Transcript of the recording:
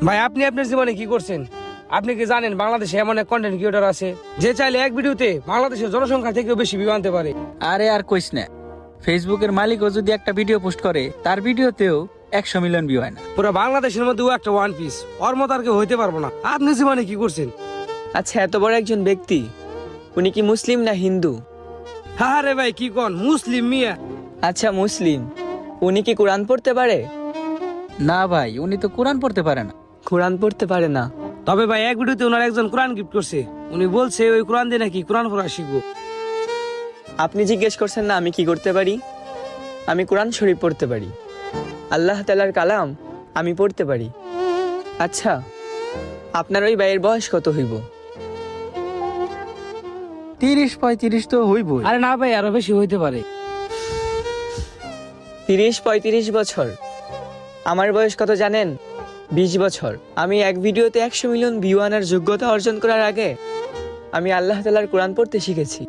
ভাই আপনি আপনার জীবনে কি করছেন? আপনি কি জানেন বাংলাদেশে এমন এক কন্টেন্ট ক্রিয়েটর আছে যে চাইলে এক ভিডিওতে বাংলাদেশের জনসংখ্যা থেকেও বেশি ভিউ আনতে পারে? আরে আর কইস না, ফেসবুকের মালিকও যদি একটা ভিডিও পোস্ট করে তার ভিডিওতেও 100 মিলিয়ন ভিউ হয় না। পুরো বাংলাদেশের মধ্যে ও একটা ওয়ান পিস, ওর মতো আর কেউ হইতে পারবো না। আপনি জীবনে কি করছেন? আচ্ছা, এত বড় একজন ব্যক্তি, উনি কি মুসলিম না হিন্দু? হ্যাঁ রে ভাই, কি কোন মুসলিম মিয়া? আচ্ছা মুসলিম, উনি কি কোরআন পড়তে পারে? না ভাই, উনি তো কোরআন পড়তে পারে না। কোরআন পড়তে পারে না? তবে ভাই এক ভিডিওতে ওনার একজন কোরআন গিফট করছে। উনি বলছে ওই কোরআন দিয়ে নাকি কোরআন পড়া শিখবো। আপনি জিজ্ঞেস করছেন না আমি কি করতে পারি? আমি কোরআন শরীফ পড়তে পারি, আল্লাহ তাআলার কালাম আমি পড়তে পারি। আচ্ছা, আপনার ওই ভাইয়ের বয়স কত হইব? 30-35 তো হইবই। আরে না ভাই, আরো বেশি হইতে পারে। 30-35 বছর? আমার বয়স কত জানেন? 20 বছর। আমি এক ভিডিওতে 100 মিলিয়ন ভিউ আনার যোগ্যতা অর্জন করার আগে আমি আল্লাহ তাআলার কোরআন পড়তে শিখেছি।